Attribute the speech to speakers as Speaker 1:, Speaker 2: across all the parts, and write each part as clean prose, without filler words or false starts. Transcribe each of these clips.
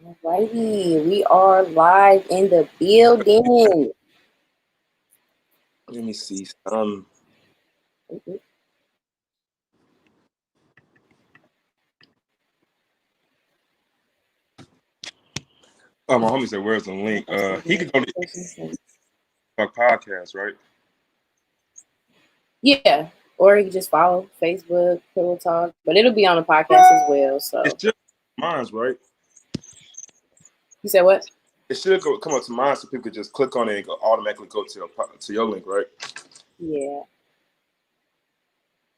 Speaker 1: Alrighty, we are live in the building.
Speaker 2: Let me see. Oh, my homie said, "Where's the link?" He could go to Talk Podcast, right?
Speaker 1: Yeah, or you can just follow Facebook, Pillow Talk, but it'll be on the podcast as well. So
Speaker 2: It should mine's right.
Speaker 1: you said what?
Speaker 2: It should come up to mine, so people could just click on it and automatically go to your link, right?
Speaker 1: Yeah.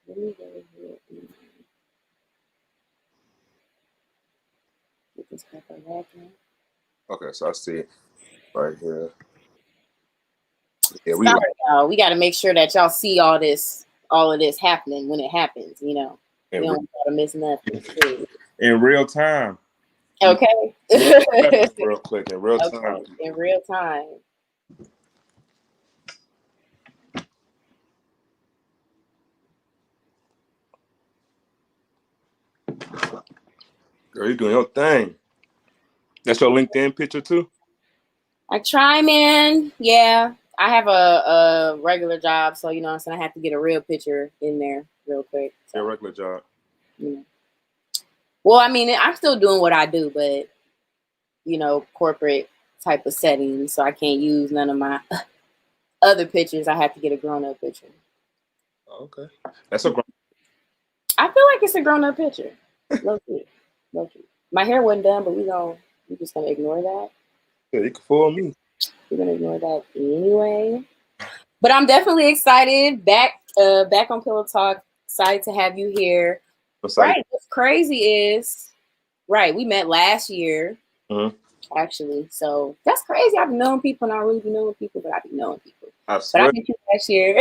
Speaker 1: Let me go here and get this pepper back in.
Speaker 2: Okay, so I see it right here. Yeah,
Speaker 1: Sorry, y'all. We got to make sure that y'all see all of this happening when it happens. You know, we don't want to miss nothing.
Speaker 2: In real time.
Speaker 1: Okay.
Speaker 2: Real quick, in real time.
Speaker 1: In real time.
Speaker 2: Girl, you doing your thing. That's your LinkedIn picture too?
Speaker 1: I try, man. Yeah. I have a regular job, so you know what I'm saying, I have to get a real picture in there real quick. So,
Speaker 2: Your regular job.
Speaker 1: Yeah. Well, I mean, I'm still doing what I do, but you know, corporate type of setting, so I can't use none of my other pictures. I have to get a grown-up picture.
Speaker 2: Okay. That's a grown.
Speaker 1: I feel like it's a grown-up picture. Low key. My hair wasn't done, but we just gonna ignore that.
Speaker 2: Yeah, you can fool me.
Speaker 1: We're gonna ignore that anyway. But I'm definitely excited. Back on Pillow Talk. Excited to have you here. Right. What's crazy is, right, we met last year, actually. So that's crazy. I've known people, and I really be knowing people, but I've been knowing people. But I met you last year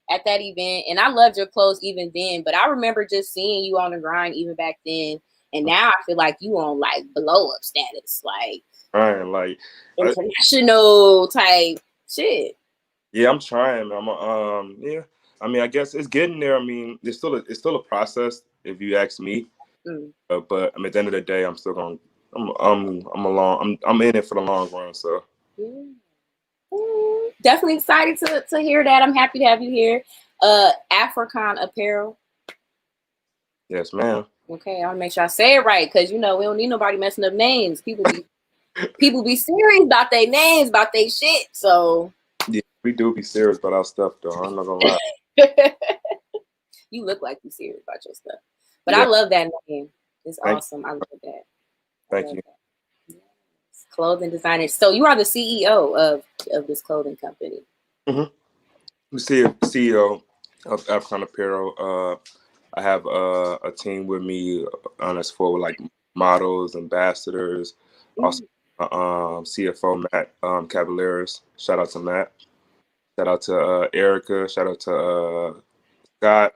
Speaker 1: at that event, and I loved your clothes even then. But I remember just seeing you on the grind even back then. And now I feel like you on like blow up status, like international type shit.
Speaker 2: Yeah, I'm trying. Yeah. I mean, I guess it's getting there. I mean, it's still a process if you ask me. But I mean, at the end of the day, I'm still going. I'm in it for the long run. So
Speaker 1: definitely excited to hear that. I'm happy to have you here. AFROCON Apparel.
Speaker 2: Yes, ma'am.
Speaker 1: Okay, I want to make sure I say it right, because you know we don't need nobody messing up names. People be serious about their names, about their shit. So
Speaker 2: yeah, we do be serious about our stuff, though. I'm not gonna lie.
Speaker 1: You look like you're serious about your stuff, but yeah. I love that name. It's awesome. I love that.
Speaker 2: Thank you.
Speaker 1: Yes. Clothing designer. So you are the CEO of this clothing company.
Speaker 2: The CEO of AFROCON Apparel. I have a team with me on us for like models, ambassadors, also CFO Matt Cavaliers. Shout out to Matt. Shout out to Erica. Shout out to Scott.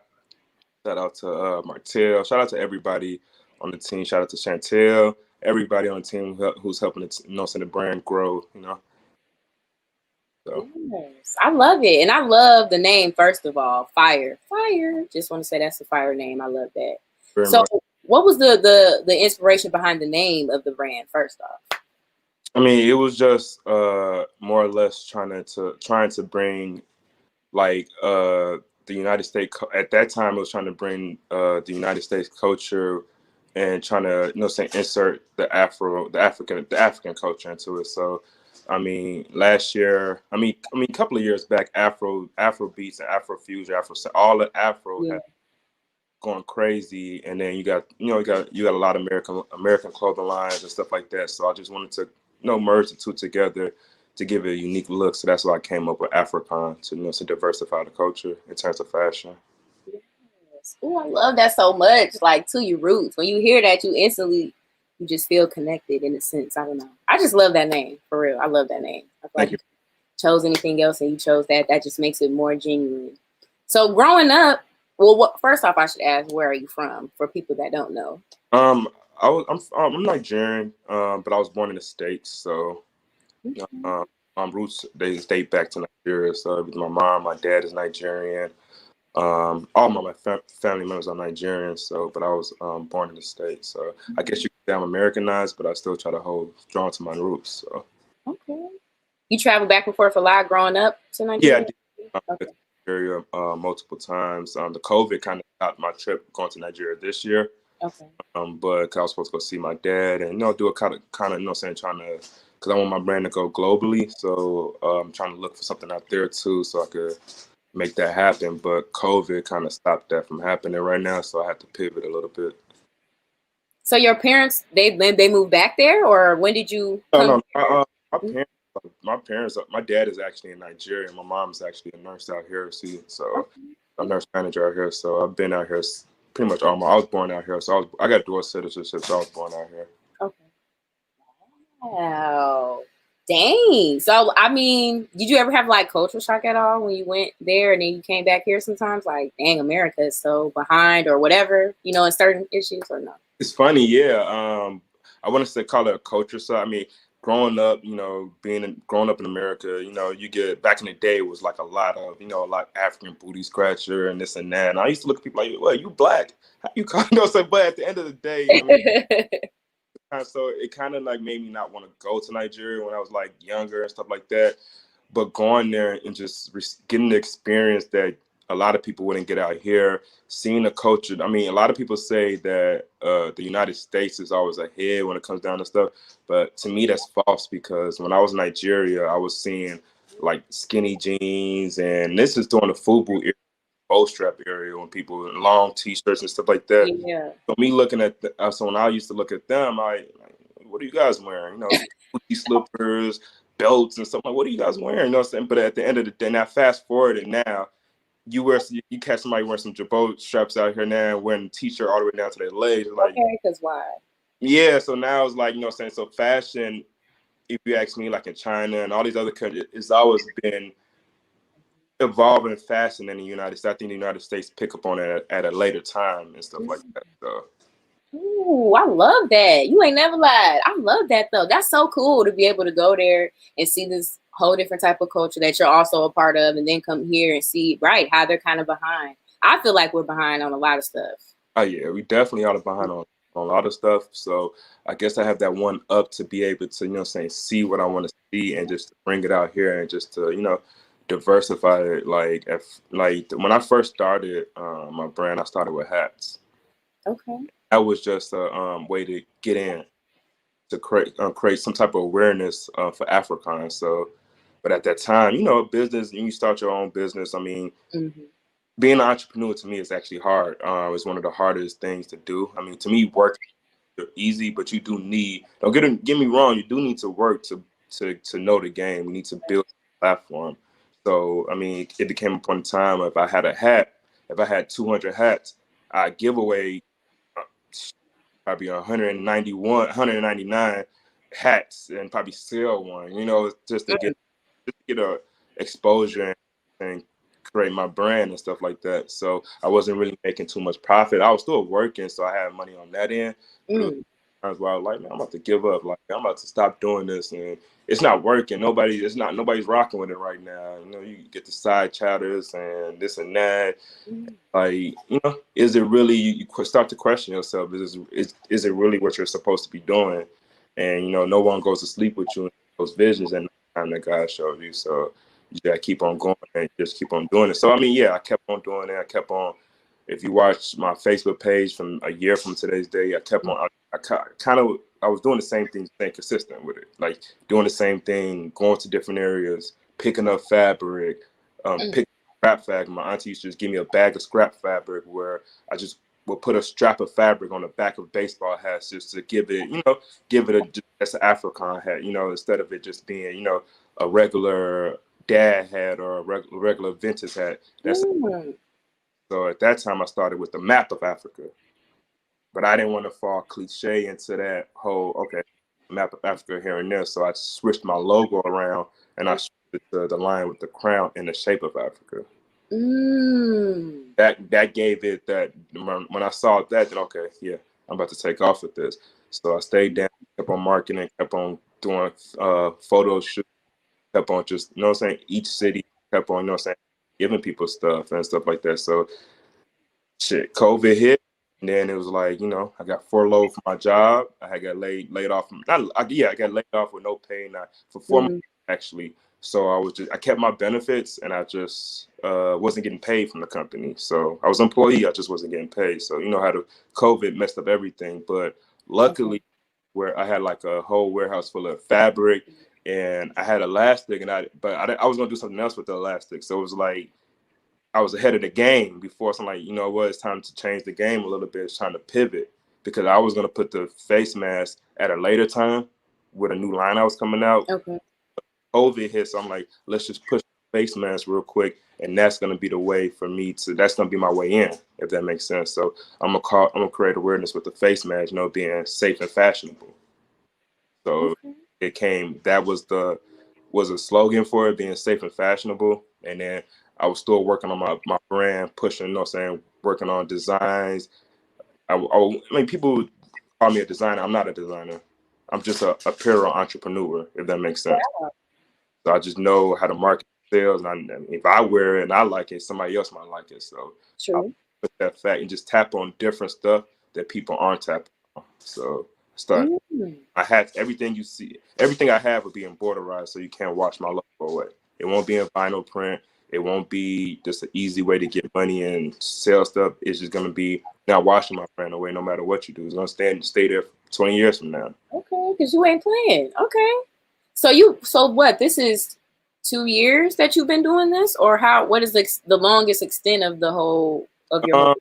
Speaker 2: Shout out to Martell. Shout out to everybody on the team. Shout out to Chantel. Everybody on the team who's helping the brand grow. You know. So.
Speaker 1: Yes, I love it, and I love the name. First of all, Fire. Just want to say that's a fire name. I love that. Very much. What was the inspiration behind the name of the brand? First off,
Speaker 2: I mean, it was just more or less trying to bring like the United States at that time. It was trying to bring the United States culture and trying to insert the African culture into it. So. I mean, last year, I mean, a couple of years back, Afro beats and Afro fusion, all the Afro had going crazy, and then you got a lot of American clothing lines and stuff like that. So I just wanted to merge the two together to give it a unique look. So that's why I came up with AFROCON to diversify the culture in terms of fashion.
Speaker 1: Yes. Oh, I love that so much. Like to your roots. When you hear that, you just feel connected in a sense. I don't know. I just love that name, for real. I love that name. I feel like you chose anything else and you chose that. That just makes it more genuine. So growing up, first off, I should ask, where are you from for people that don't know?
Speaker 2: I'm Nigerian, but I was born in the States. So my roots, they date back to Nigeria. So it was my mom, my dad is Nigerian. All my family members are Nigerian, so but I was born in the States. So I guess you could say I'm Americanized, but I still try to hold strong to my roots. So
Speaker 1: okay. You traveled back and forth a lot growing up to
Speaker 2: yeah, I
Speaker 1: Nigeria?
Speaker 2: did.
Speaker 1: Okay.
Speaker 2: Nigeria multiple times. The COVID kind of stopped my trip going to Nigeria this year.
Speaker 1: Okay.
Speaker 2: But I was supposed to go see my dad and do a kind of saying trying to, because I want my brand to go globally. So I'm trying to look for something out there too, so I could make that happen. But COVID kind of stopped that from happening right now, so I had to pivot a little bit.
Speaker 1: So your parents, they moved back there, or when did you come?
Speaker 2: No. My dad is actually in Nigeria. My mom's actually a nurse out here. So a nurse manager out here. So I've been out here pretty much all my. I was born out here, so I got dual citizenship. So I was born out here.
Speaker 1: Okay. Wow. Dang. So I mean, did you ever have like culture shock at all when you went there and then you came back here sometimes? Like, dang, America is so behind or whatever, in certain issues, or no?
Speaker 2: It's funny, yeah. I want to say call it a culture shock. I mean, growing up, growing up in America, you get back in the day it was like a lot of African booty scratcher and this and that. And I used to look at people like, well, you black. How you call but at the end of the day, I mean, so it kind of like made me not want to go to Nigeria when I was like younger and stuff like that. But going there and just getting the experience that a lot of people wouldn't get out here, seeing the culture. I mean, a lot of people say that the United States is always ahead when it comes down to stuff. But to me, that's false, because when I was in Nigeria, I was seeing like skinny jeans, and this is during the FUBU era, bootstrap area, when people in long t-shirts and stuff like that.
Speaker 1: Yeah.
Speaker 2: So me looking at so when I used to look at them, what are you guys wearing? Booty slippers, belts, and stuff. Like, what are you guys wearing? You know what I'm saying? But at the end of the day, now fast forward, and now you catch somebody wearing some jabot straps out here now, wearing a t-shirt all the way down to their legs. Like,
Speaker 1: okay, because why?
Speaker 2: Yeah, so now it's like, saying, so fashion, if you ask me, like in China and all these other countries, it's always been evolving fashion in the United States. I think the United States pick up on it at a later time and stuff like that. So.
Speaker 1: Ooh, I love that. You ain't never lied. I love that though. That's so cool to be able to go there and see this whole different type of culture that you're also a part of, and then come here and see how they're kind of behind. I feel like we're behind on a lot of stuff.
Speaker 2: Oh yeah, we definitely are behind on a lot of stuff. So I guess I have that one up to be able to, see what I want to see and just bring it out here and just to, diversify it. Like when I first started my brand, I started with hats.
Speaker 1: Okay.
Speaker 2: That was just a way to get in, to create some type of awareness for AFROCON. So, but at that time, business, you start your own business. I mean, being an entrepreneur to me is actually hard. It's one of the hardest things to do. I mean, to me, work is easy, but you do need, don't get me wrong, you do need to work to know the game. You need to build a platform. So, I mean, it became a point in time, if I had 200 hats, I give away probably 199 hats and probably sell one, just to get a exposure and create my brand and stuff like that. So I wasn't really making too much profit. I was still working, so I had money on that end. Times where I was like, man, I'm about to give up. Like, I'm about to stop doing this, and it's not working. Nobody's rocking with it right now. You get the side chatters and this and that. Like, is it really? You start to question yourself. Is it really what you're supposed to be doing? And no one goes to sleep with you in those visions and time that God showed you. So you gotta keep on going and just keep on doing it. So I mean, yeah, I kept on doing it. I kept on. If you watch my Facebook page from a year from today's day, I kept on. I was doing the same thing, staying consistent with it, like doing the same thing, going to different areas, picking up fabric, picking scrap fabric. My auntie used to just give me a bag of scrap fabric where I just would put a strap of fabric on the back of baseball hats just to give it as an AFROCON hat, instead of it just being, a regular dad hat or a regular vintage hat. So at that time I started with the map of Africa, but I didn't want to fall cliche into that whole, okay, map of Africa here and there. So I switched my logo around and I switched it to the line with the crown in the shape of Africa. That gave it that, when I saw that, then okay, yeah, I'm about to take off with this. So I stayed down, kept on marketing, kept on doing photo shoots, kept on just, each city, kept on, giving people stuff and stuff like that. So shit, COVID hit, and then it was like, I got furloughed from my job. I had got laid off from I got laid off with no pay for 4 months actually. So I kept my benefits, and I just wasn't getting paid from the company. So I was an employee, I just wasn't getting paid. So you know how the COVID messed up everything. But luckily, where I had like a whole warehouse full of fabric, and I had elastic, and I was gonna do something else with the elastic. So it was like I was ahead of the game before. So I'm like, what? It's time to change the game a little bit. It's time to pivot, because I was gonna put the face mask at a later time with a new line I was coming out.
Speaker 1: Okay.
Speaker 2: COVID hit, so I'm like, let's just push the face mask real quick, and that's gonna be the way for me to. That's gonna be my way in, if that makes sense. So I'm gonna create awareness with the face mask, being safe and fashionable. So it came. That was a slogan for it, being safe and fashionable, and then I was still working on my brand, pushing, working on designs. I mean, people call me a designer. I'm not a designer. I'm just a apparel entrepreneur, if that makes sense.
Speaker 1: Yeah.
Speaker 2: So I just know how to market sales, and if I wear it and I like it, somebody else might like it. So I put that fact and just tap on different stuff that people aren't tapping on. So start. I have everything you see. Everything I have will be embroiderized, so you can't wash my logo away. It won't be in vinyl print. It won't be just an easy way to get money and sell stuff. It's just gonna be not washing my brand away, no matter what you do. It's gonna stay there 20 years from now.
Speaker 1: Okay, because you ain't playing. Okay. So what? This is 2 years that you've been doing this, or what is the longest extent of the whole of your?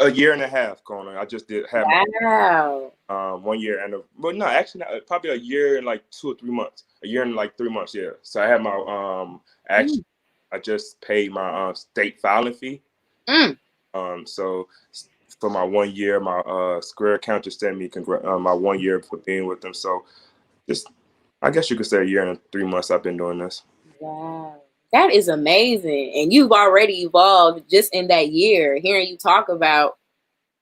Speaker 2: A year and a half, Conan. I just have
Speaker 1: my
Speaker 2: 1 year no, actually probably a year and like 2 or 3 months. A year and like 3 months, yeah. So I had my actually I just paid my state filing fee. So for my 1 year, my Square account just sent me my 1 year for being with them. So just, I guess you could say a year and 3 months I've been doing this.
Speaker 1: Wow. That is amazing. And you've already evolved just in that year. Hearing you talk about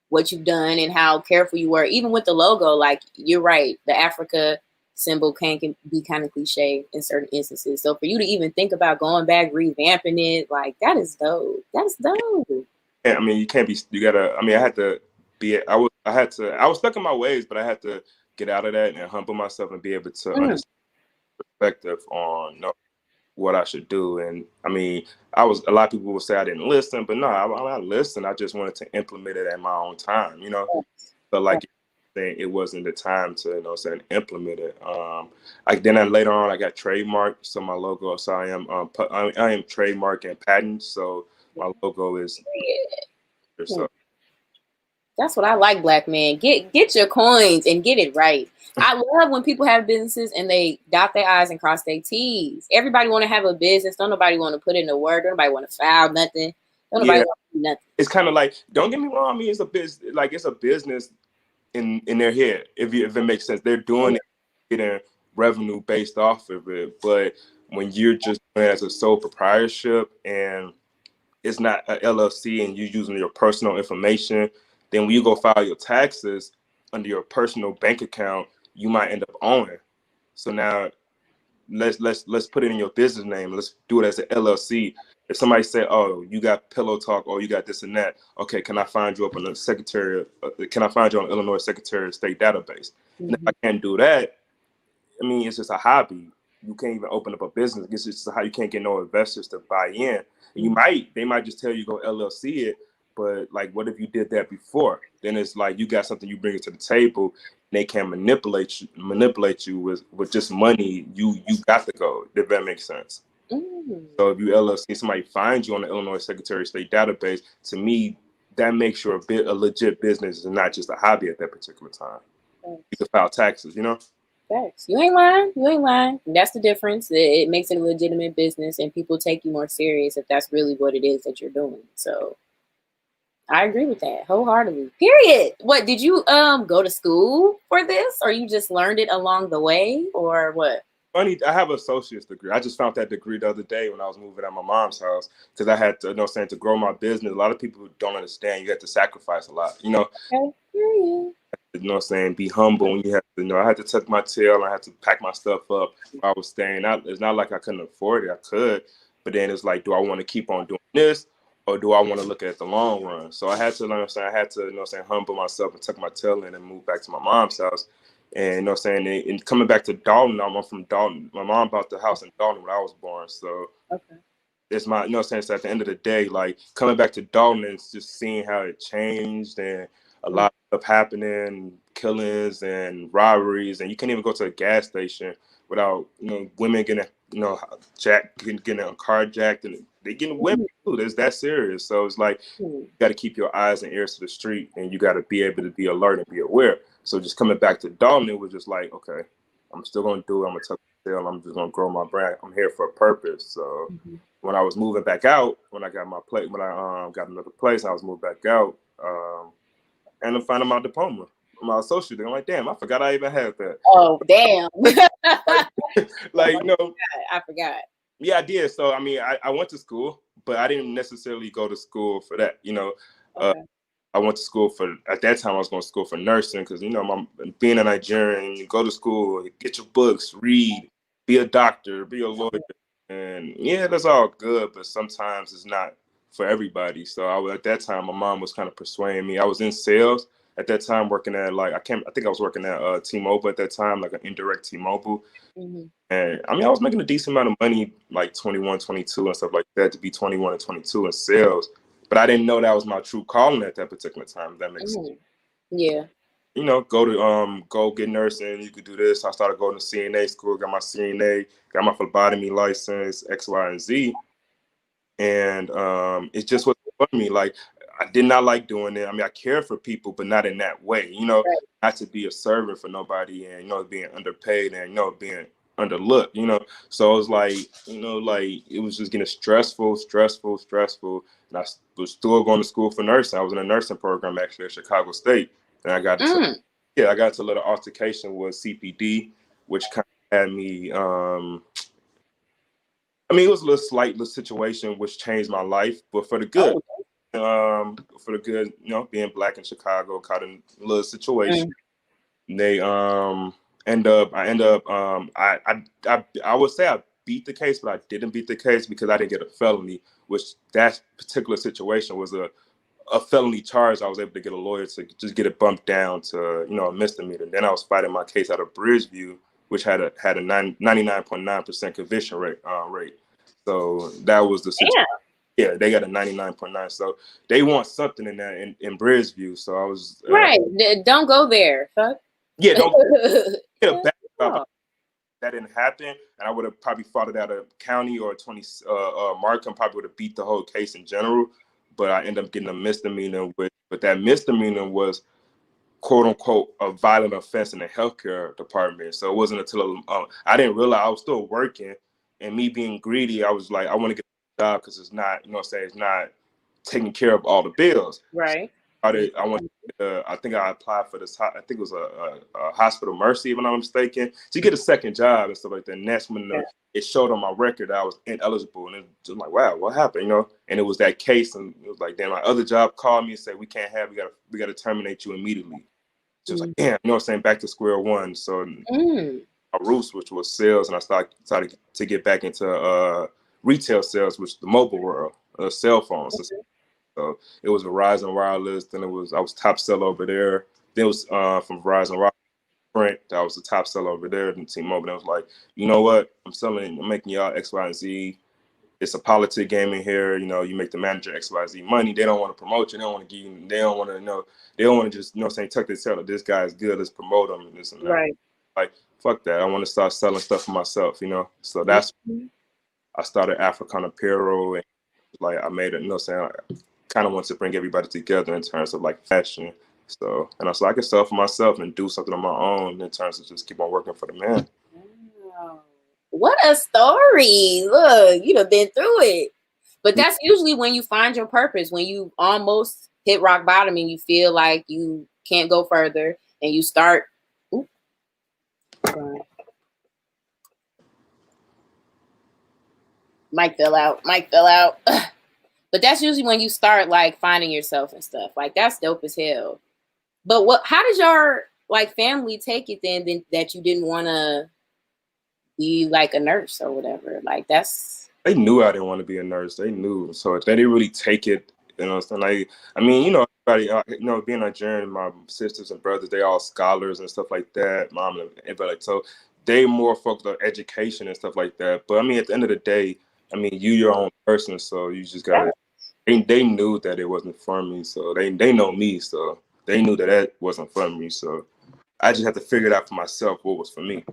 Speaker 1: what you've done and how careful you were, even with the logo, like you're right, the Africa symbol can be kind of cliche in certain instances. So for you to even think about going back, revamping it, like that is dope. That's dope.
Speaker 2: Yeah, I mean, I had to be, I was stuck in my ways, but I had to get out of that and humble myself and be able to understand perspective on what I should do. And I mean, a lot of people will say I didn't listen, but no, I listened. I just wanted to implement it at my own time, But like it wasn't the time to, implement it. Later on I got trademarked, so my logo. So I am trademark and patent. So my logo is. So.
Speaker 1: That's what I like, Black man. Get your coins and get it right. I love when people have businesses and they dot their I's and cross their T's. Everybody want to have a business. Don't nobody want to put in the work. Don't nobody want to file nothing. Don't nobody want to do nothing.
Speaker 2: It's kind of like, don't get me wrong. I mean, it's a business. Like it's a business in their head. If it makes sense, they're doing it, getting revenue based off of it. But when you're just doing it as a sole proprietorship and it's not an LLC and you're using your personal information, then when you go file your taxes under your personal bank account, you might end up owing. So now let's put it in your business name. Let's do it as an LLC. If somebody say, "Oh, you got Pillow Talk, or you got this and that," okay, can I find you up on the Secretary? Can I find you on Illinois Secretary of State database? And if I can't do that, I mean, it's just a hobby. You can't even open up a business. It's just how you can't get no investors to buy in. They might just tell you go LLC it, but like, what if you did that before? Then it's like you got something you bring it to the table. And they can manipulate you with just money. You got to go. If that makes sense. So if you LLC, somebody finds you on the Illinois Secretary of State database, to me, that makes you a legit business and not just a hobby at that particular time. You can file taxes,
Speaker 1: Facts. You ain't lying. You ain't lying. That's the difference. It makes it a legitimate business, and people take you more serious if that's really what it is that you're doing. So I agree with that wholeheartedly. Period. What did you go to school for this, or you just learned it along the way, or what?
Speaker 2: Funny, I have an associate's degree. I just found that degree the other day when I was moving out my mom's house because I had to, to grow my business. A lot of people don't understand you have to sacrifice a lot,
Speaker 1: Okay. Period.
Speaker 2: Be humble. And you have to, I had to tuck my tail. I had to pack my stuff up where I was staying. It's not like I couldn't afford it. I could, But then it's like, do I want to keep on doing this, or do I want to look at the long run? So I had to, I had to, humble myself and tuck my tail in and move back to my mom's house. And and coming back to Dalton, I'm from Dalton. My mom bought the house in Dalton when I was born. So it's my, so at the end of the day, like coming back to Dalton and just seeing how it changed and a lot of stuff happening, killings and robberies, and you can't even go to a gas station without, women getting, getting a car jacked, and they getting women too. It's that serious. So it's like, you got to keep your eyes and ears to the street, and you got to be able to be alert and be aware. So just coming back to Dalton, it was just like, okay, I'm still going to do it. I'm going to tuck my tail. I'm just going to grow my brand. I'm here for a purpose. So when I was moving back out, when I got my place, when I got another place, I was moved back out, and I'm finding my diploma, my associate. I'm like, damn, I forgot I even had that.
Speaker 1: Oh, damn.
Speaker 2: like,
Speaker 1: I forgot.
Speaker 2: Yeah, I did. So, I mean, I went to school, but I didn't necessarily go to school for that. I went to school at that time, I was going to school for nursing because, being a Nigerian, you go to school, get your books, read, be a doctor, be a lawyer. And yeah, that's all good, but sometimes it's not for everybody. So at that time, my mom was kind of persuading me. I was in sales at that time, working at I think I was working at T-Mobile at that time, like an indirect T-Mobile. And I mean, I was making a decent amount of money, like 21, 22 and stuff like that, to be 21 and 22 in sales. But I didn't know that was my true calling at that particular time. If that makes sense.
Speaker 1: Yeah.
Speaker 2: Go get nursing. You could do this. I started going to CNA school, got my CNA, got my phlebotomy license, X, Y, and Z. And it just wasn't for me. Like, I did not like doing it. I mean, I care for people, but not in that way, not to be a servant for nobody and, being underpaid and, being underlooked, So it was like, it was just getting stressful. And I was still going to school for nursing. I was in a nursing program actually at Chicago State. And I got I got into a little altercation with CPD, which kind of had me, I mean, it was a little slight situation which changed my life, but for the good. For the good, being black in Chicago, caught in a little situation. They I would say I beat the case, but I didn't beat the case because I didn't get a felony, which that particular situation was a felony charge. I was able to get a lawyer to just get it bumped down to, a misdemeanor. Then I was fighting my case out of Bridgeview, which had a 99.9% conviction rate. So that was the situation. Yeah, they got a 99.9. So they want something in that in Bridgeview. So I was
Speaker 1: right. Don't go there. Fuck.
Speaker 2: Yeah, don't get a back. That didn't happen, and I would have probably fought it out of county or 20 Markham. Probably would have beat the whole case in general. But I ended up getting a misdemeanor. But that misdemeanor was, quote unquote, a violent offense in the healthcare department. So it wasn't until I didn't realize I was still working, and me being greedy, I was like, I want to get a job because it's not, it's not taking care of all the bills.
Speaker 1: Right.
Speaker 2: I think I applied for this. I think it was a hospital Mercy, if I'm not mistaken, to get a second job and stuff like that. And that's when it showed on my record that I was ineligible, and it was just like, wow, what happened, And it was that case, and it was like, damn, my other job called me and said, we got to terminate you immediately. So it was like, damn, back to square one. So my roots, which was sales, and I started to get back into retail sales, which the mobile world, cell phones. So it was Verizon Wireless. Then I was top seller over there. Then it was from Verizon Wireless, Sprint. That was the top seller over there. And T-Mobile. I was like, you know what? I'm making y'all X, Y, and Z. It's a politic game in here. You make the manager X, Y, Z money. They don't want to promote you. They don't want to give you. They don't want to know. They don't want to just tuck their tail. This guy is good. Let's promote him. And this and that. Right. Like, fuck that. I want to start selling stuff for myself. So that's I started AFROCON Apparel, and like I made it. I kind of want to bring everybody together in terms of like fashion. So, and I was like, I can sell for myself and do something on my own in terms of just keep on working for the man.
Speaker 1: Wow. What a story. Look, you done been through it. But that's usually when you find your purpose, when you almost hit rock bottom and you feel like you can't go further and you start. Mic fell out. But that's usually when you start like finding yourself and stuff. Like that's dope as hell. But how did your like family take it then that you didn't want to be like a nurse or whatever? Like that's
Speaker 2: they knew I didn't want to be a nurse. They knew, so they didn't really take it. You know, so like, I mean, you know, everybody, you know, being Nigerian, my sisters and brothers, they all scholars and stuff like that. Mom and everybody, like, so they more focused on education and stuff like that. But I mean, at the end of the day, I mean, you're your own person, so you just gotta. They knew that it wasn't for me, so they know me, so they knew that wasn't for me. So I just had to figure it out for myself what was for me.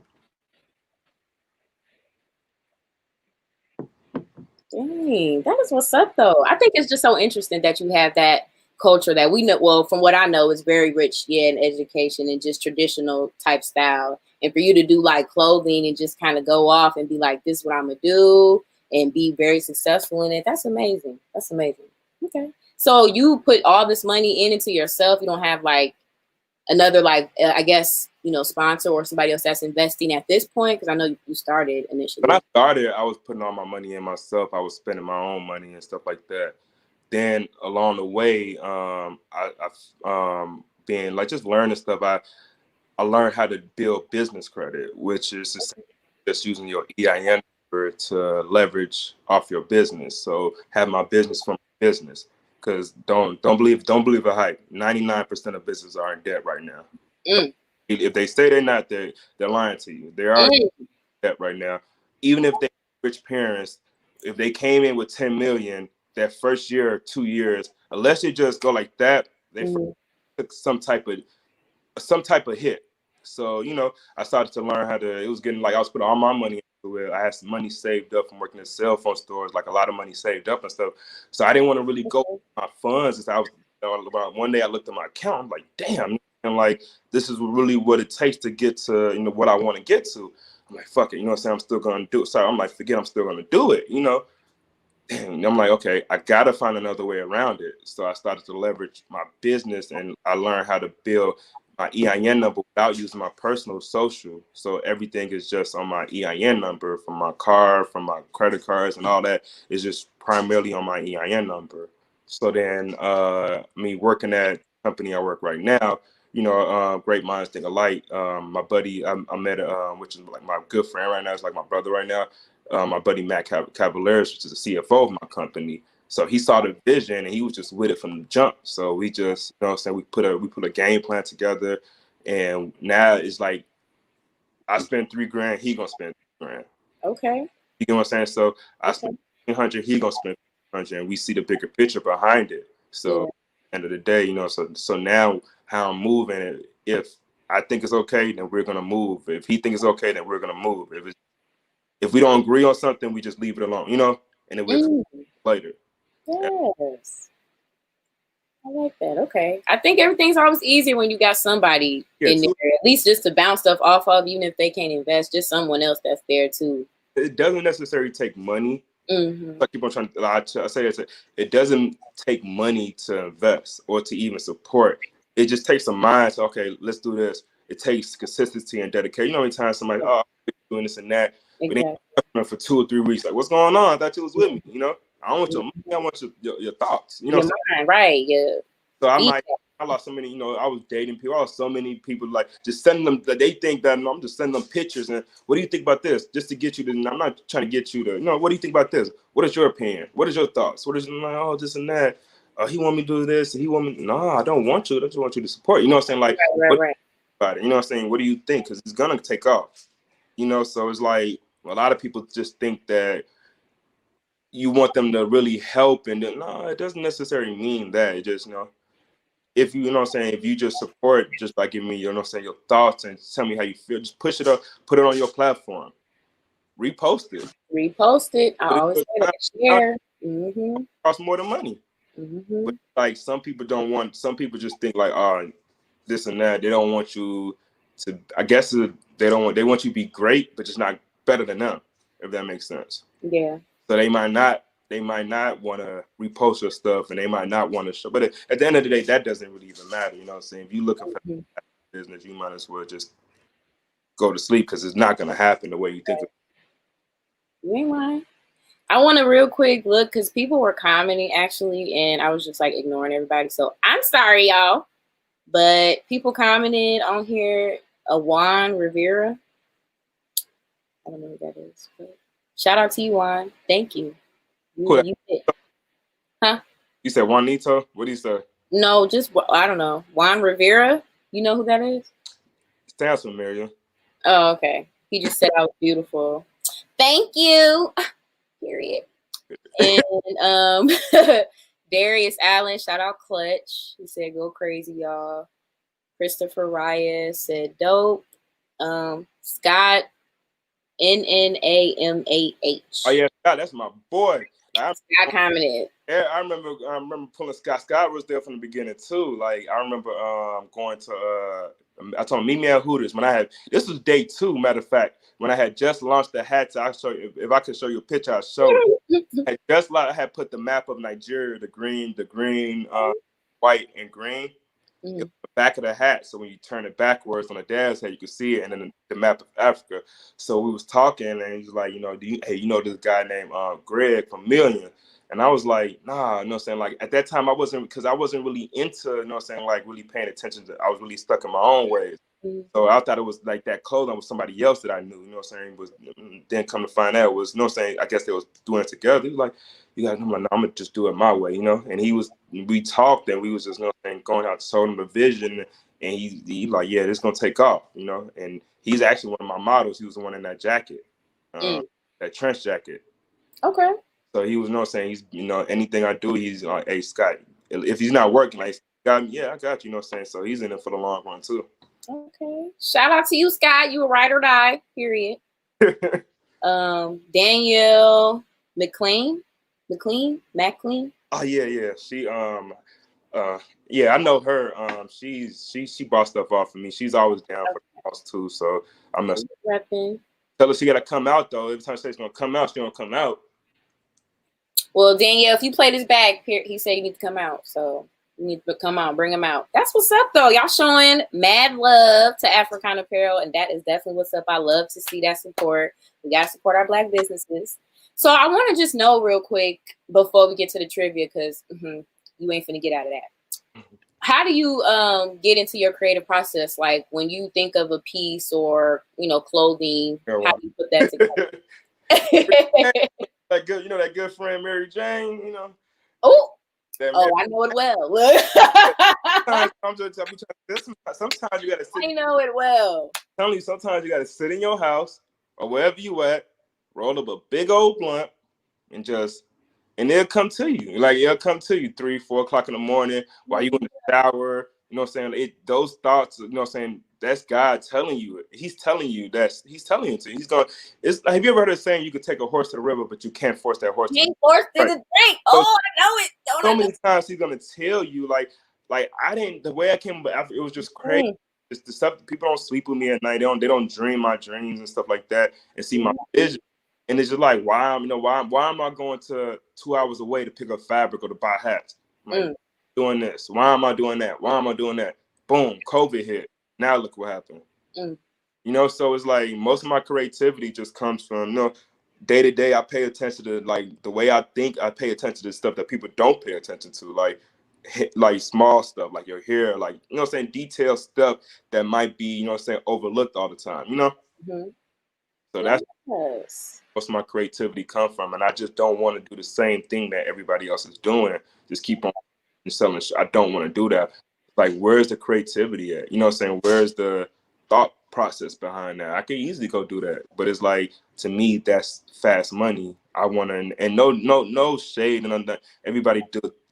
Speaker 1: Dang, that is what's up, though. I think it's just so interesting that you have that culture that we know. Well, from what I know, is very rich, in education and just traditional type style. And for you to do like clothing and just kind of go off and be like, "This is what I'm gonna do," and be very successful in it. That's amazing. That's amazing. Okay, so you put all this money into yourself. You don't have like another like I guess sponsor or somebody else that's investing at this point, because I know you started initially.
Speaker 2: When I started, I was putting all my money in myself. I was spending my own money and stuff like that. Then along the way, I've been like just learning stuff. I learned how to build business credit, which is just using your EIN number to leverage off your business. So have my business from business, because don't believe a hype. 99% of businesses are in debt right now. If they say they're not, they're lying to you. They are in debt right now. Even if they rich parents, if they came in with 10 million that first year or 2 years, unless they just go like that, they took some type of hit. So, I started to learn how to, it was getting like I was putting all my money into it. I had some money saved up from working in cell phone stores, like a lot of money saved up and stuff. So I didn't want to really go with my funds. As I was, one day I looked at my account, I'm like, damn, and like, this is really what it takes to get to, what I want to get to. I'm like, fuck it, I'm saying? I'm still going to do it. So I'm like, forget, I'm still going to do it, And I'm like, okay, I got to find another way around it. So I started to leverage my business, and I learned how to build my EIN number without using my personal social. So everything is just on my EIN number, from my car, from my credit cards, and all that is just primarily on my EIN number. So then me working at the company I work right now, great minds think alike. My buddy I met, which is like my good friend right now, is like my brother right now. My buddy Matt Cavaliers, which is the CFO of my company. So he saw the vision, and he was just with it from the jump. So we just, we put a game plan together, and now it's like I spend $3,000, he gonna spend $3,000.
Speaker 1: Okay.
Speaker 2: You get what I'm saying? So I spend 100, he gonna spend 100, and we see the bigger picture behind it. So end of the day, so now how I'm moving, if I think it's okay, then we're gonna move. If he thinks it's okay, then we're gonna move. If we don't agree on something, we just leave it alone, and then we'll later.
Speaker 1: Yes. I like that. Okay. I think everything's always easier when you got somebody in there, at least just to bounce stuff off of, even if they can't invest, just someone else that's there too.
Speaker 2: It doesn't necessarily take money. Like people are trying to say it doesn't take money to invest or to even support. It just takes a mind to, okay, let's do this. It takes consistency and dedication. How many times somebody, I'm doing this and that, but for 2 or 3 weeks, like, what's going on? I thought you was with me. I don't want your money. I want your thoughts.
Speaker 1: Your mind, right? Yeah.
Speaker 2: So I'm like, I lost so many. I was dating people. I lost so many people. Like, just sending them. They think that I'm just sending them pictures. And what do you think about this? Just to get you to. I'm not trying to get you to. What do you think about this? What is your opinion? What is your thoughts? What is like? This and that. He want me to do this. And he want me. No, I don't want you. I just want you to support. You know what I'm saying? Like,
Speaker 1: right.
Speaker 2: About it. You know what I'm saying? What do you think? Because it's gonna take off. So it's like a lot of people just think that you want them to really help, and then, no, it doesn't necessarily mean that. It just if you know what I'm saying, if you just support just by giving me, your thoughts and tell me how you feel, just push it up, put it on your platform, repost it.
Speaker 1: I always say that. Share.
Speaker 2: Costs more than money. But like some people just think like, this and that. They don't want you to. I guess they want you to be great, but just not better than them. If that makes sense.
Speaker 1: Yeah.
Speaker 2: So they might not want to repost your stuff, and they might not want to show. But at the end of the day, that doesn't really even matter. You know what I'm saying? If you're looking for business, you might as well just go to sleep, because it's not going to happen the way you think.
Speaker 1: You ain't lying. I want a real quick look, because people were commenting actually, and I was just like ignoring everybody. So I'm sorry, y'all. But people commented on here, Juan Rivera. I don't know who that is. But Shout out to you, Juan. Thank you.
Speaker 2: Cool.
Speaker 1: You did. Huh?
Speaker 2: You said Juanito? What do you say?
Speaker 1: No, just I don't know. Juan Rivera. You know who that is?
Speaker 2: Sounds familiar.
Speaker 1: Oh, okay. He just said I was beautiful. Thank you. Period. And Darius Allen, shout out Clutch. He said go crazy, y'all. Christopher Reyes said dope. Scott NNAMAH.
Speaker 2: Oh yeah, Scott, that's my boy.
Speaker 1: Scott commented.
Speaker 2: Yeah, I remember pulling Scott. Scott was there from the beginning too. Like I remember going to I told him meet me at Hooters when I had this was day 2, matter of fact, when I had just launched the hats. I show you if I could show you a picture, I'll show it. I had put the map of Nigeria, the green, white and green. Mm-hmm. It was the back of the hat, so when you turn it backwards on the dad's head, you can see it, and then the map of Africa. So we was talking, and he's like, you know, this guy named Greg from Million. And I was like, nah, you know what I'm saying? Like at that time I wasn't really into, you know what I'm saying, like really paying attention to, I was really stuck in my own ways. Mm-hmm. So I thought it was like that clothing was somebody else that I knew, you know what I'm saying? Then come to find out it was, you know what I'm saying, I guess they was doing it together. He was like, I'm gonna just do it my way, you know? And we talked and we was just, you know what I'm saying, going out to show him the vision, and he like, yeah, this is gonna take off, you know? And he's actually one of my models. He was the one in that jacket, that trench jacket.
Speaker 1: Okay.
Speaker 2: So he was, you know what I'm saying, he's, you know, anything I do, he's like, hey, Scott, if he's not working, like, yeah, I got you, you know what I'm saying? So he's in it for the long run, too.
Speaker 1: Okay. Shout out to you, Scott. You a ride or die, period. Danielle McLean.
Speaker 2: Oh, yeah. She, yeah, I know her. She bought stuff off for me. She's always down for the house, too. So I'm not repping. Tell her she got to come out, though. Every time she says she's going to come out, she don't come out.
Speaker 1: Well, Danielle, if you play this back, he said you need to come out. So you need to come on, bring him out. That's what's up, though. Y'all showing mad love to AFROCON Apparel, and that is definitely what's up. I love to see that support. We got to support our Black businesses. So I want to just know real quick before we get to the trivia, because you ain't finna get out of that. How do you get into your creative process? Like when you think of a piece or, you know, clothing, how do you put that together?
Speaker 2: That good, you know, that good friend Mary Jane, you know.
Speaker 1: I know it well.
Speaker 2: Sometimes you gotta sit.
Speaker 1: I know it well.
Speaker 2: I'm telling you, sometimes you gotta sit in your house or wherever you at, roll up a big old blunt, and it'll come to you. Like it'll come to you 3, 4 o'clock in the morning while you in the shower. You know what I'm saying? Those thoughts, you know what I'm saying? That's God telling you. He's telling you he's telling you to. He's going. Have you ever heard of saying you could take a horse to the river, but you can't force that horse?
Speaker 1: You can't force it to drink. Oh, I know it.
Speaker 2: So many times he's gonna tell you, like I didn't. The way I came after, it was just crazy. It's the stuff. People don't sleep with me at night. They don't dream my dreams and stuff like that, and see my vision. And it's just like, why am I going to 2 hours away to pick up fabric or to buy hats? Like, doing this. Why am I doing that? Why am I doing that? Boom, COVID hit. Now look what happened. You know, so it's like most of my creativity just comes from, you know, day to day. I pay attention to like the way I think. I pay attention to stuff that people don't pay attention to, like small stuff, like your hair, like, you know what I'm saying, detailed stuff that might be, you know what I'm saying, overlooked all the time, you know? So that's most of my creativity come from, and I just don't want to do the same thing that everybody else is doing. Just keep on selling shit. I don't want to do that. Like, where's the creativity at? You know what I'm saying? Where's the thought process behind that? I could easily go do that, but it's like, to me, that's fast money. I want to, and no shade, and everybody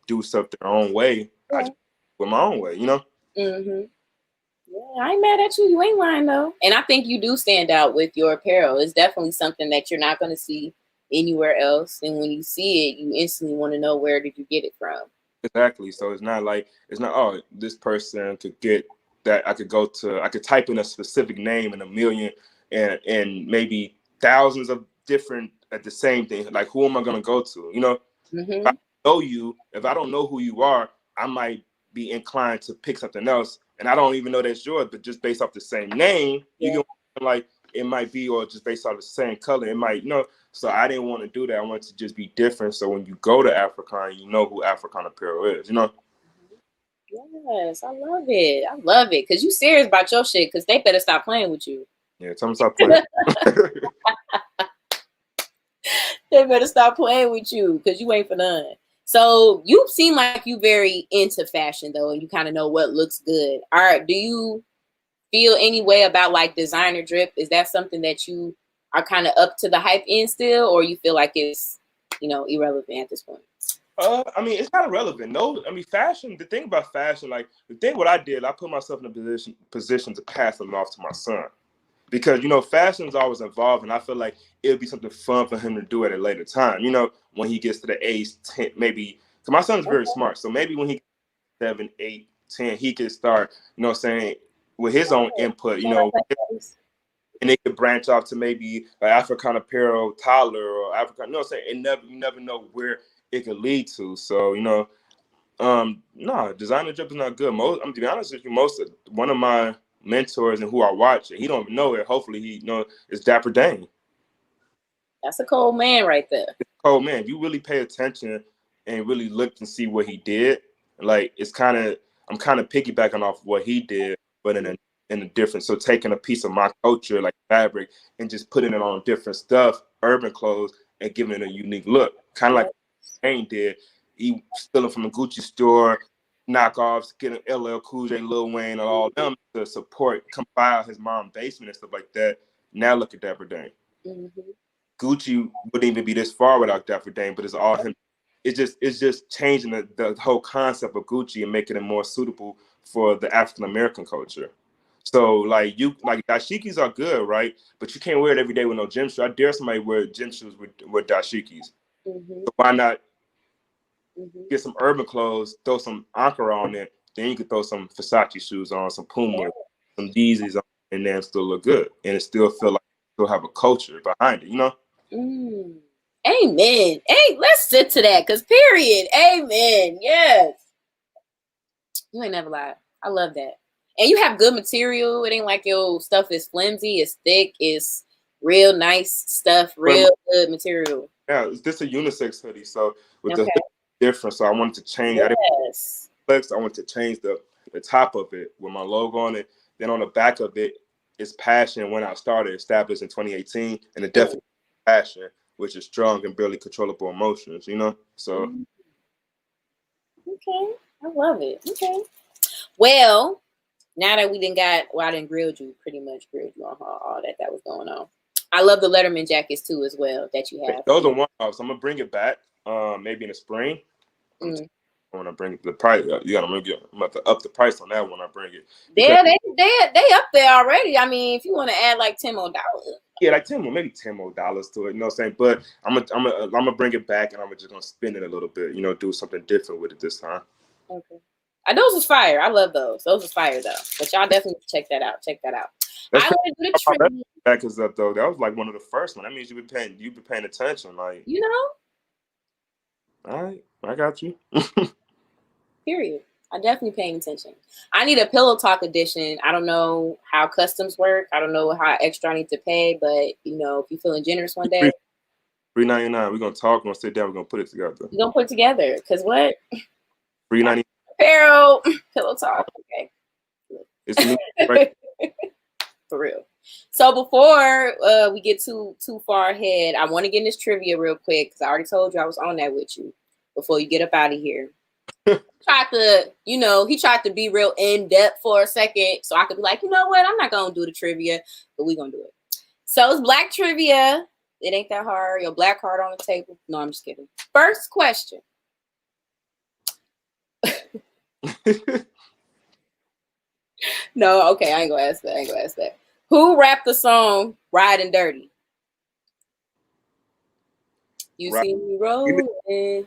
Speaker 2: do stuff their own way. Yeah. I just with my own way, you know.
Speaker 1: Yeah, I ain't mad at you. You ain't lying though, and I think you do stand out with your apparel. It's definitely something that you're not going to see anywhere else, and when you see it, you instantly want to know where did you get it from.
Speaker 2: Exactly. So it's not oh, this person could get that. I could type in a specific name in a million and maybe thousands of different at the same thing. Like, who am I going to go to? You know, if I know you, if I don't know who you are, I might be inclined to pick something else. And I don't even know that's yours, but just based off the same name, you can, like, it might be, or just based off the same color, it might, you know. So I didn't want to do that. I wanted to just be different. So when you go to AFROCON, you know who AFROCON Apparel is, you know?
Speaker 1: Yes, I love it. I love it. Because you serious about your shit, because they better stop playing with you.
Speaker 2: Yeah, tell them stop playing.
Speaker 1: They better stop playing with you because you ain't for none. So you seem like you very into fashion though, and you kind of know what looks good. All right, do you feel any way about like designer drip? Is that something that you are kind of up to the hype in still, or you feel like it's, irrelevant at this point?
Speaker 2: I mean, it's not irrelevant. No, I mean, fashion. The thing about fashion, like what I did, I put myself in a position to pass them off to my son, because fashion's always evolving. I feel like it'll be something fun for him to do at a later time. When he gets to the age 10, maybe. Because my son's very smart, so maybe when he gets 7, 8, 10, he can start, saying with his own input, and they could branch off to maybe like African apparel toddler or African. You know what I'm saying? You never know where it could lead to. So no, designer drip is not good. I'm to be honest with you, one of my mentors and who I watch, and he don't even know it. Hopefully, he is Dapper Dane.
Speaker 1: That's a cold man right there.
Speaker 2: Cold man. If you really pay attention and really look and see what he did, like I'm kind of piggybacking off what he did, but in a different. So taking a piece of my culture, like fabric, and just putting it on different stuff, urban clothes, and giving it a unique look, kind of like Dane did. He stealing from a Gucci store, knockoffs, getting LL Cool J, Lil Wayne, and all them to support, come file his mom's basement and stuff like that. Now look at Dapper Dane. Mm-hmm. Gucci wouldn't even be this far without Dapper Dane, but it's all him. It's just changing the whole concept of Gucci and making it more suitable for the African American culture. So like dashikis are good, right? But you can't wear it every day with no gym shoes. I dare somebody wear gym shoes with dashikis. Mm-hmm. So why not get some urban clothes, throw some Ankara on it, then you could throw some Versace shoes on, some Puma, some Yeezys on, and then still look good, and it still feel like you still have a culture behind it,
Speaker 1: Amen. Hey, let's sit to that, because period. Amen. Yes. You ain't never lied. I love that. And you have good material. It ain't like your stuff is flimsy, it's thick, it's real nice stuff, real good material.
Speaker 2: Yeah, this is a unisex hoodie, so with the hoodie different. So I wanted to change.
Speaker 1: Yes.
Speaker 2: I wanted to change the top of it with my logo on it. Then on the back of it, it's passion. When I started, established in 2018, and it definitely passion, which is strong and barely controllable emotions. So.
Speaker 1: Okay, I love it. Okay. Well, now that we I didn't grilled you on all that was going on. I love the Letterman jackets too as well that you have.
Speaker 2: Those are one-offs. I'm gonna bring it back, maybe in the spring. When I bring the price, I'm about to up the price on that when I bring it.
Speaker 1: Yeah, they up there already. I mean, if you want to add like $10 more.
Speaker 2: Yeah, like maybe $10 more to it. You know what I'm saying? But I'm gonna bring it back, and I'm just gonna spin it a little bit. Do something different with it this time.
Speaker 1: Okay. Those was fire. I love those. Those was fire though. But y'all definitely check that out. I want to do the trivia.
Speaker 2: Back us up though. That was like one of the first one. That means you've been paying attention, like. All right, I got you.
Speaker 1: Period. I'm definitely paying attention. I need a Pillow Talk edition. I don't know how customs work. I don't know how extra I need to pay, but if you're feeling generous one day.
Speaker 2: $3.99. We're gonna talk. We're gonna sit down. We're gonna put it together.
Speaker 1: We're gonna put it together. Cause what?
Speaker 2: $3.99.
Speaker 1: Apparel, Pillow Talk. Okay.
Speaker 2: It's new. Right?
Speaker 1: For real. So before we get too far ahead, I want to get in this trivia real quick because I already told you I was on that with you before you get up out of here. He tried to be real in depth for a second, so I could be like, you know what? I'm not gonna do the trivia, but we're gonna do it. So it's black trivia. It ain't that hard. Your black card on the table. No, I'm just kidding. First question. No, okay, I ain't gonna ask that. Who rapped the song "Riding Dirty"? You see me rolling.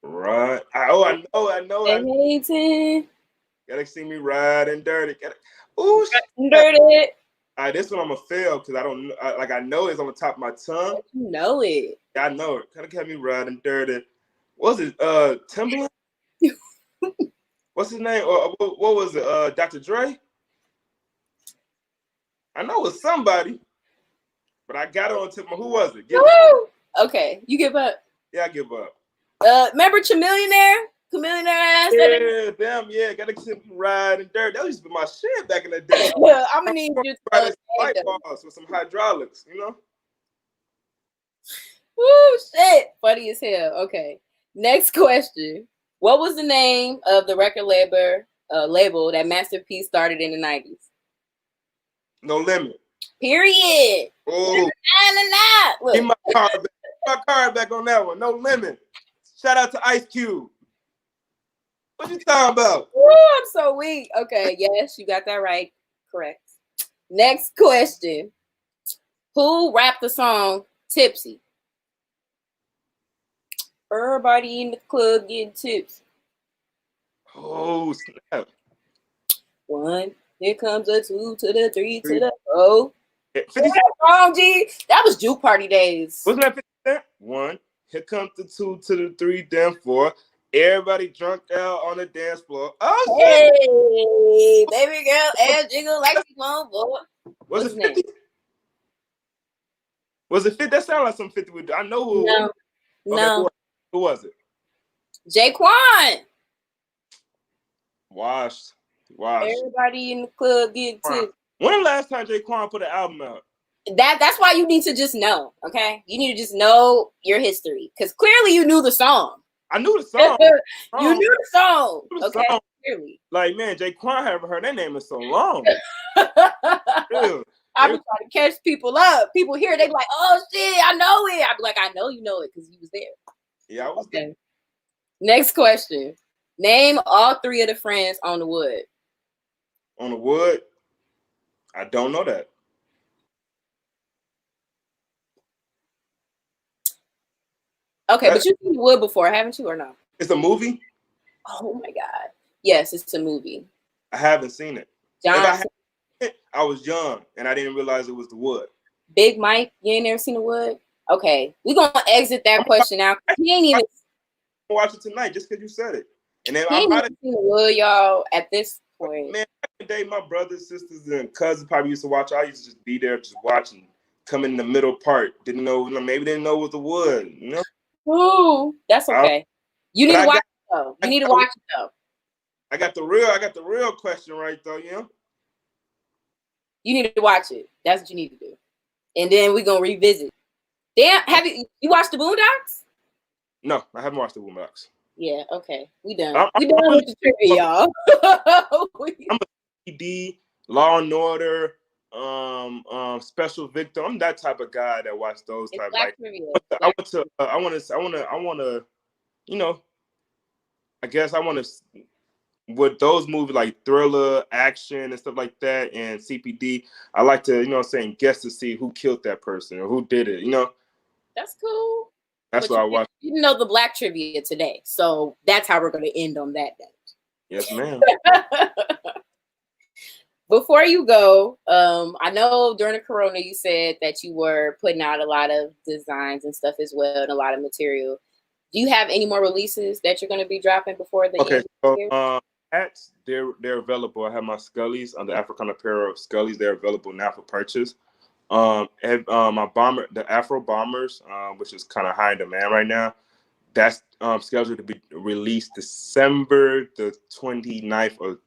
Speaker 2: Right. I know.
Speaker 1: Hating.
Speaker 2: Gotta see me riding dirty. Ooh,
Speaker 1: dirty.
Speaker 2: All right, this one I'm gonna fail because I don't know. I know it's on the top of my tongue.
Speaker 1: You know it.
Speaker 2: I know it. Kind of kept me riding dirty. What was it? Timbaland? What's his name? Or what was it? Dr. Dre? I know it was somebody, but I got it on tip. Who was it?
Speaker 1: Okay, you give up.
Speaker 2: Yeah, I give up.
Speaker 1: Remember Chamillionaire ass?
Speaker 2: Yeah, damn, yeah. Gotta keep riding dirt. That used to be my shit back in the day.
Speaker 1: I'm gonna need you to
Speaker 2: light bars with some hydraulics,
Speaker 1: Woo, shit. Funny as hell. Okay. Next question. What was the name of the record label that Master P started in the 90s?
Speaker 2: No Limit.
Speaker 1: Period.
Speaker 2: Oh,
Speaker 1: Look.
Speaker 2: my card back on that one. No Limit. Shout out to Ice Cube. What you talking about?
Speaker 1: Woo, I'm so weak. Okay, yes, you got that right. Correct. Next question. Who rapped the song Tipsy? Everybody in the club getting tipsy.
Speaker 2: Oh, snap.
Speaker 1: 1, here comes a 2 to the 3 to the 4.
Speaker 2: 50
Speaker 1: Wrong, G. That was Juke Party days.
Speaker 2: Wasn't that 50 Cent? 1, here comes the 2 to the 3, then 4. Everybody drunk out on the dance floor. Oh, shit.
Speaker 1: Hey, baby girl, ass jiggle like you want, boy.
Speaker 2: Was it 50? Was it 50? That sounded like some 50 would do. I know who.
Speaker 1: No. No.
Speaker 2: Who was it?
Speaker 1: Jaquan.
Speaker 2: Washed.
Speaker 1: Everybody in the club getting tipsy.
Speaker 2: When the last time Jaquan put an album out?
Speaker 1: That's why you need to just know, okay? You need to just know your history. Because clearly you knew the song.
Speaker 2: I knew the song.
Speaker 1: You knew the song. Okay,
Speaker 2: song.
Speaker 1: Clearly.
Speaker 2: Like, man, Jaquan, I haven't heard that name in so long.
Speaker 1: I be trying to catch people up. People hear, they be like, oh shit, I know it. I be like, I know you know it because you was there.
Speaker 2: Yeah, I was there.
Speaker 1: Next question. Name all 3 of the friends on the Wood.
Speaker 2: On the Wood? I don't know that.
Speaker 1: Okay, but you've seen the Wood before, haven't you, or no?
Speaker 2: It's a movie?
Speaker 1: Oh my God. Yes, it's a movie.
Speaker 2: I haven't seen it. I was young and I didn't realize it was the Wood.
Speaker 1: Big Mike, you ain't never seen the Wood? Okay, we're gonna exit that question out. He ain't even
Speaker 2: watch it tonight just because you said it. And then
Speaker 1: he ain't even seen the Wood, y'all, at this point.
Speaker 2: Man, back in the day, my brothers, sisters, and cousins probably used to watch. I used to just be there, just watching, come in the middle part. Maybe didn't know it was the Wood, you know?
Speaker 1: Ooh, that's okay. You need to watch it though. You need to watch it though.
Speaker 2: I got the real question right though, you know?
Speaker 1: You need to watch it. That's what you need to do. And then we're gonna revisit. Damn, have you watched the Boondocks?
Speaker 2: No, I haven't watched the Boondocks.
Speaker 1: Yeah, okay. We done. We done with the trivia, y'all.
Speaker 2: I'm a PD, Law and Order, Special Victim. I'm that type of guy that watch those type. Like, I want to, you know, I guess I want to, with those movies like thriller, action, and stuff like that, and CPD, I like to, you know what I'm saying, guess to see who killed that person or who did it, you know?
Speaker 1: That's cool.
Speaker 2: That's what I watch.
Speaker 1: You didn't know the Black trivia today, so that's how we're going to end on that note.
Speaker 2: Yes, ma'am.
Speaker 1: Before you go, I know during the Corona you said that you were putting out a lot of designs and stuff as well, and a lot of material. Do you have any more releases that you're going to be dropping before the end of the year?
Speaker 2: Hats, they're available. I have my Scullies on the AFROCON Apparel Scullies. They're available now for purchase. My bomber, the Afro Bombers, which is kind of high in demand right now. That's scheduled to be released December the 29th,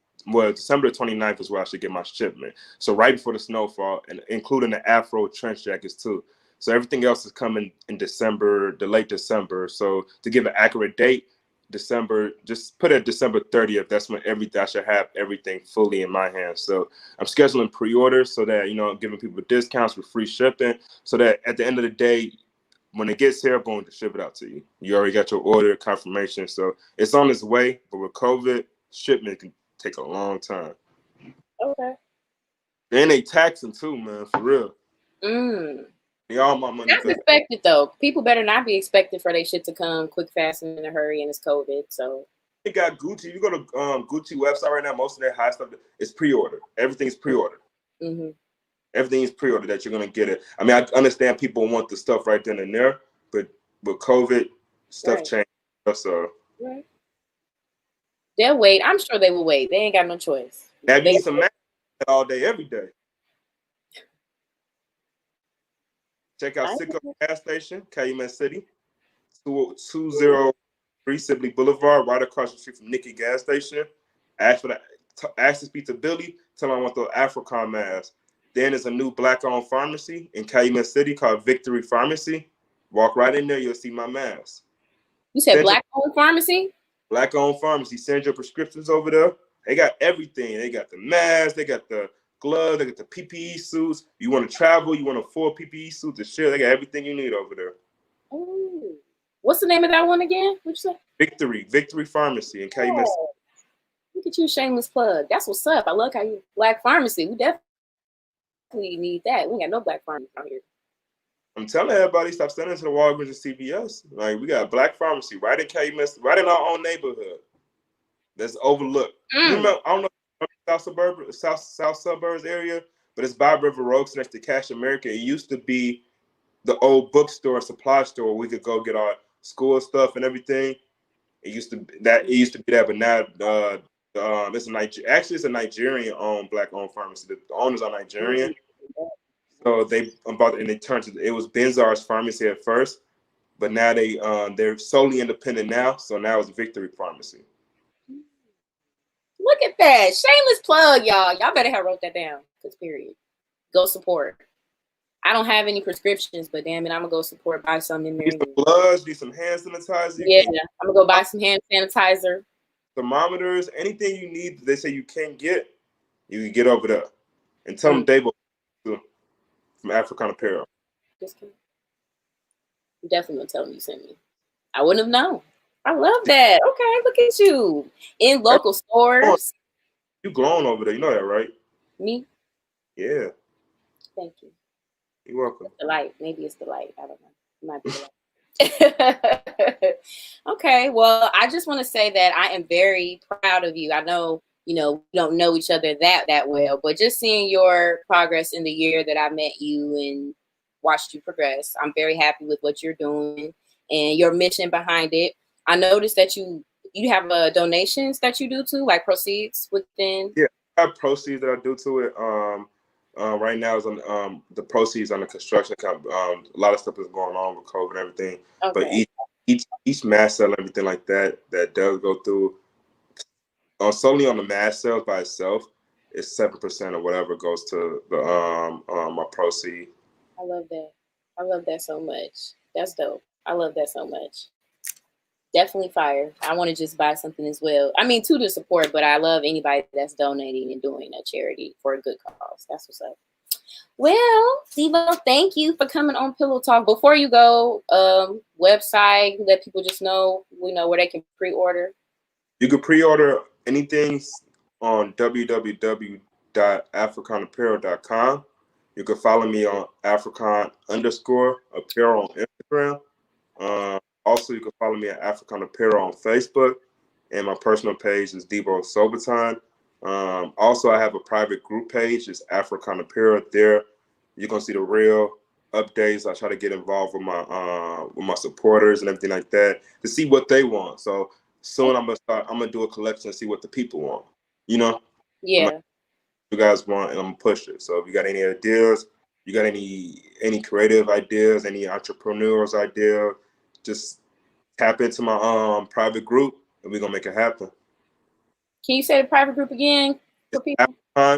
Speaker 2: December the 29th is where I should get my shipment. So right before the snowfall, and including the Afro trench jackets too. So everything else is coming in December, the late December. So to give an accurate date, December, just put it December 30th. That's when I should have everything fully in my hands. So I'm scheduling pre-orders so that, you know, giving people discounts with free shipping so that at the end of the day, when it gets here, boom, to ship it out to you. You already got your order confirmation. So it's on its way. But with COVID, shipment can take a long time.
Speaker 1: Okay.
Speaker 2: And they taxing too, man, for real. All my money.
Speaker 1: That's expected though. People better not be expected for their shit to come quick, fast, and in a hurry, and it's COVID. So
Speaker 2: they got Gucci. You go to Gucci website right now. Most of their high stuff is pre-order. Everything's pre-order. Everything is pre-order that you're gonna get it. I mean, I understand people want the stuff right then and there, but with COVID, stuff changed. So
Speaker 1: they'll wait. I'm sure they will wait. They ain't got no choice.
Speaker 2: Now you need some masks all day, every day. Check out Sicko gas station, Calumet City, 203 Sibley Boulevard, right across the street from Nikki gas station. Ask to speak to Billy. Tell him I want the AFROCON mask. Then there's a new black-owned pharmacy in Calumet City called Victory Pharmacy. Walk right in there, you'll see my mask.
Speaker 1: You said Black-owned pharmacy?
Speaker 2: Black-owned pharmacy. Send your prescriptions over there. They got everything. They got the masks. They got the gloves. They got the PPE suits. You want to travel, you want a full PPE suit to share. They got everything you need over there.
Speaker 1: Oh. What's the name of that one again? What'd you say?
Speaker 2: Victory Pharmacy in Calumet.
Speaker 1: Oh. Look at you, shameless plug. That's what's up. I love how you Black pharmacy. We definitely need that. We ain't got no Black pharmacy out here.
Speaker 2: I'm telling everybody, stop sending to the Walgreens and CVS. Like, we got a Black pharmacy right in Calumet, right in our own neighborhood. That's overlooked. You remember? I don't know South suburbs area, but it's by River Oaks next to Cash America. It used to be the old bookstore, supply store where we could go get our school stuff and everything. It used to be that, but now it's a Nigerian-owned Black-owned pharmacy. The owners are Nigerian, so they turned to it was Benzar's Pharmacy at first, but now they're solely independent now. So now it's Victory Pharmacy.
Speaker 1: Look at that shameless plug, y'all. Y'all better have wrote that down. Cause period. Go support. I don't have any prescriptions, but damn it, I'm gonna go support. Buy some in there.
Speaker 2: Need some gloves, need some hand sanitizer.
Speaker 1: Yeah, I'm gonna go buy some hand sanitizer.
Speaker 2: Thermometers, anything you need that they say you can't get, you can get over there. And tell them Dave from AFROCON Apparel.
Speaker 1: Just kidding. I'm definitely gonna tell them you sent me. I wouldn't have known. I love that. Okay, look at you in local stores.
Speaker 2: You glowing over there, you know that, right?
Speaker 1: Me?
Speaker 2: Yeah.
Speaker 1: Thank you.
Speaker 2: You're welcome.
Speaker 1: It's the light. Maybe it's the light. I don't know. It might be the light. Okay. Well, I just want to say that I am very proud of you. I know, we don't know each other that well, but just seeing your progress in the year that I met you and watched you progress, I'm very happy with what you're doing and your mission behind it. I noticed that you have donations that you do too, like proceeds within.
Speaker 2: Yeah, I have proceeds that I do to it. Right now is on the proceeds on the construction account. A lot of stuff is going on with COVID and everything. Okay. But each mass sale, everything like that does go through. Solely on the mass sales by itself, it's 7% or whatever goes to the my proceed.
Speaker 1: I love that. I love that so much. That's dope. I love that so much. Definitely fire. I want to just buy something as well. I mean, to support, but I love anybody that's donating and doing a charity for a good cause. That's what's up. Well, Devo, thank you for coming on Pillow Talk. Before you go, website, let people just know, where they can pre-order.
Speaker 2: You can pre-order anything on www.afroconapparel.com. You can follow me on Africon_apparel on Instagram. Also, you can follow me at AFROCON Apparel on Facebook, and my personal page is Devo Sobertine. Also, I have a private group page. It's AFROCON Apparel. There, you're gonna see the real updates. I try to get involved with my supporters and everything like that to see what they want. So soon I'm gonna do a collection and see what the people want.
Speaker 1: Yeah.
Speaker 2: You guys want, and I'm gonna push it. So if you got any ideas, you got any creative ideas, any entrepreneurs idea, just tap into my private group and we're gonna make it happen.
Speaker 1: Can you say the private group again for people?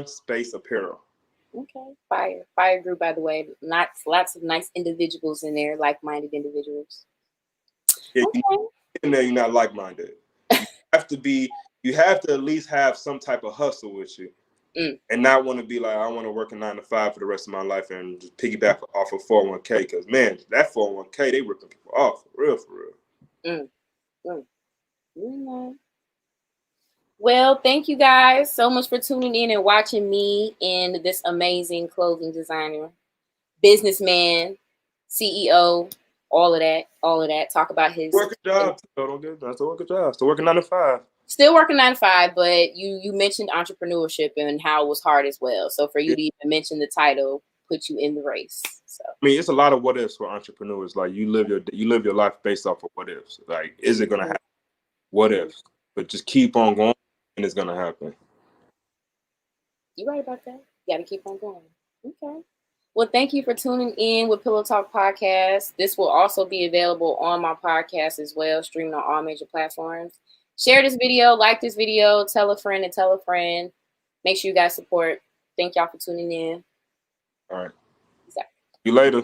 Speaker 2: Space Apparel.
Speaker 1: Okay. Fire group, by the way. Lots of nice individuals in there, like-minded individuals.
Speaker 2: Yeah, okay. In there, you're not like-minded. You have to at least have some type of hustle with you. And not want to be like, I want to work a 9 to 5 for the rest of my life and just piggyback off of 401k. Because, man, that 401k, they ripping people off. For real.
Speaker 1: Well, thank you guys so much for tuning in and watching me and this amazing clothing designer, businessman, CEO, all of that. Talk about his
Speaker 2: work a job. That's a work a job. Still working 9 to 5.
Speaker 1: Still working 9 to 5, but you mentioned entrepreneurship and how it was hard as well. So for you to even mention the title, put you in the race. So
Speaker 2: I mean, it's a lot of what ifs for entrepreneurs. Like you live your life based off of what ifs. Like, is it gonna happen? What ifs? But just keep on going, and it's gonna happen.
Speaker 1: You're right about that. You got to keep on going. Okay. Well, thank you for tuning in with Pillow Talk Podcast. This will also be available on my podcast as well, streaming on all major platforms. Share this video, like this video, tell a friend and tell a friend. Make sure you guys support. Thank y'all for tuning in.
Speaker 2: All right. See you later.